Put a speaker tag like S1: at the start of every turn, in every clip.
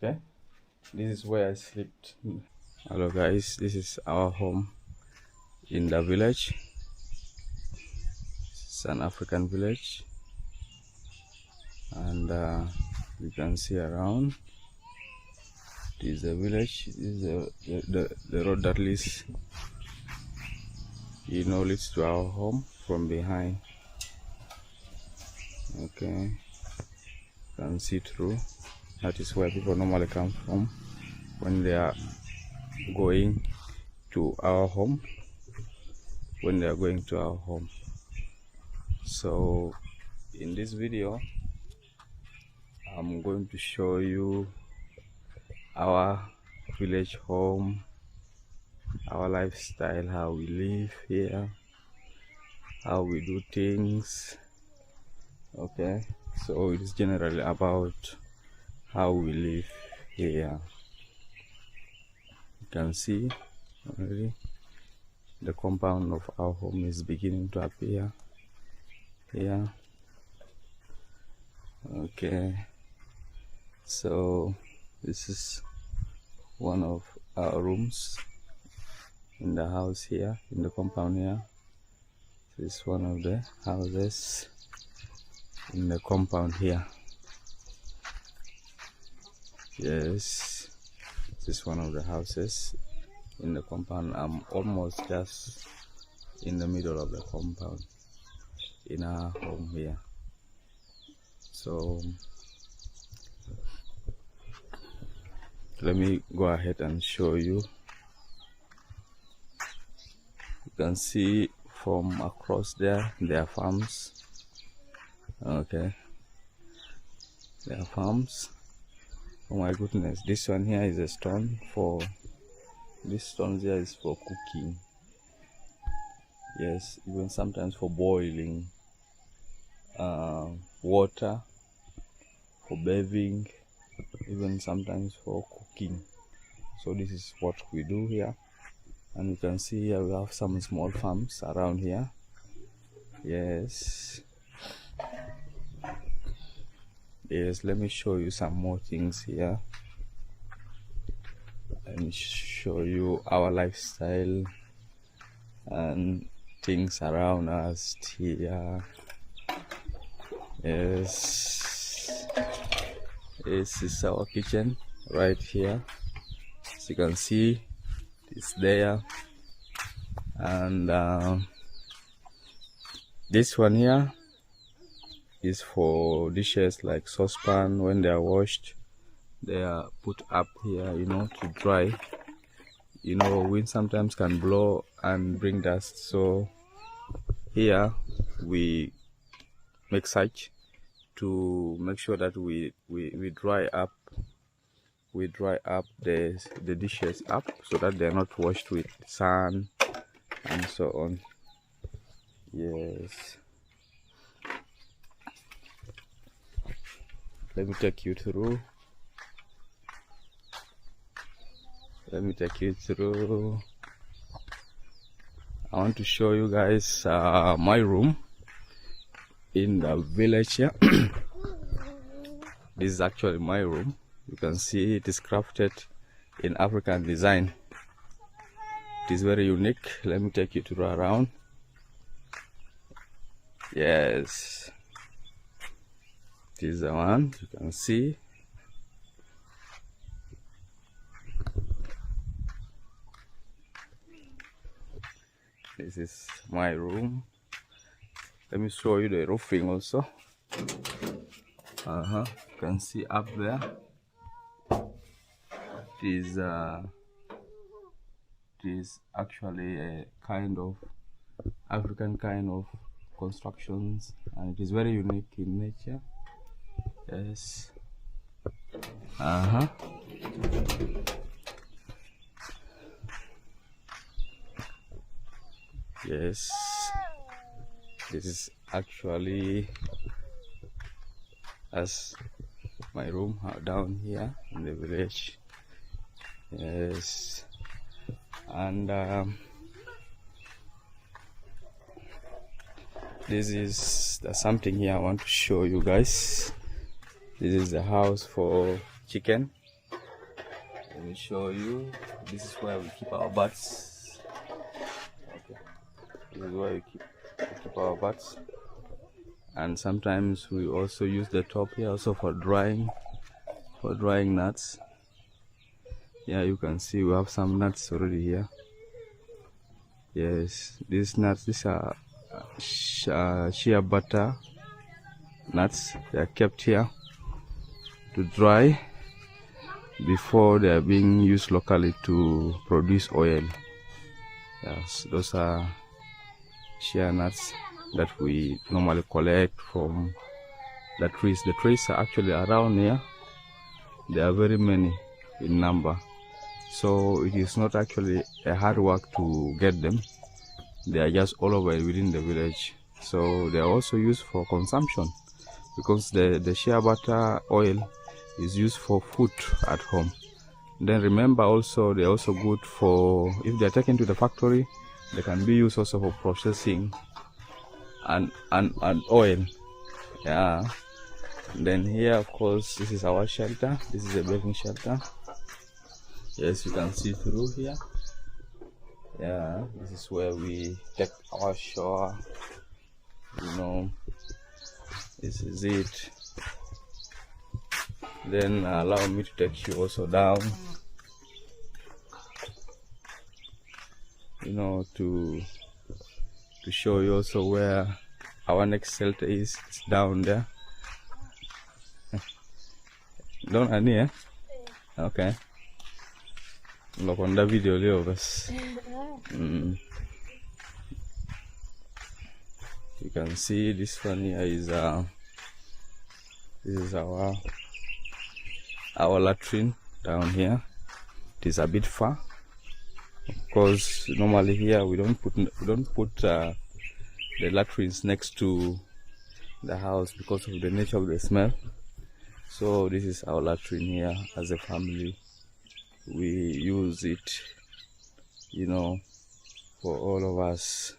S1: Okay, this is where I slept. Hello guys, this is our home in the village. It's an African village, and you can see around. This is a village. This is the road that leads leads to our home from behind. Okay, you can see through. That is where people normally come from when they are going to our home. So in this video I'm going to show you our village home, our lifestyle, how we live here, how we do things. Okay, so it is generally about how we live here. You can see already the compound of our home is beginning to appear here. Okay, so this is one of our rooms in the house here, in the compound here. This is one of the houses in the compound here. Yes, this is one of the houses in the compound. I'm almost just in the middle of the compound in our home here. So let me go ahead and show you. You can see from across there are farms. Okay, there are farms. Oh my goodness, this one here is a stone for this stone here is for cooking. Yes, even sometimes for boiling water, for bathing, even sometimes for cooking. So this is what we do here. And you can see here we have some small farms around here. Yes, let me show you some more things here. Let me show you our lifestyle and things around us here. Yes, this is our kitchen right here. As you can see, it's there. And this one here is for dishes like saucepan. When they are washed, they are put up here, to dry. Wind sometimes can blow and bring dust, so here we make such to make sure that we dry up the dishes up, so that they are not washed with sun and so on. Yes, let me take you through. I want to show you guys my room in the village here. This is actually my room. You can see it is crafted in African design. It is very unique. Let me take you around. Yes, this is the one you can see. This is my room. Let me show you the roofing also. You can see up there. It is actually a kind of African kind of constructions, and it is very unique in nature. Yes. Yes, this is actually as my room down here in the village. Yes, and this is something here I want to show you guys. This is the house for chicken. Let me show you. This is where we keep our bats. Okay. This is where we keep our bats. And sometimes we also use the top here also for drying nuts. Yeah, you can see we have some nuts already here. Yes, these are shea butter nuts. They are kept here to dry before they are being used locally to produce oil. Yes, those are shea nuts that we normally collect from the trees. The trees are actually around here. There are very many in number, so it is not actually a hard work to get them. They are just all over within the village. So they are also used for consumption, because the shea butter oil is used for food at home. Then remember also, they're also good for, if they're taken to the factory, they can be used also for processing and oil. Yeah. Then here, of course, this is our shelter. This is a bathing shelter. Yes, you can see through here. Yeah, this is where we take our shower. You know, this is it. Then allow me to take you also down, you know, to show you also where our next shelter is. It's down there. Don't Annie, eh? Okay. Look on the video leo bas. You can see this one here is this is our latrine down here. It is a bit far, because normally here we don't put the latrines next to the house because of the nature of the smell. So this is our latrine here. As a family, we use it, you know, for all of us.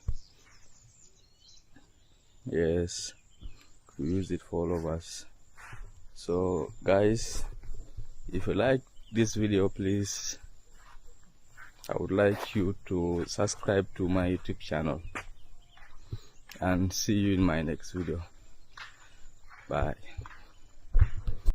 S1: Yes, we use it for all of us. So guys, if you like this video, please, I would like you to subscribe to my YouTube channel, and see you in my next video. Bye.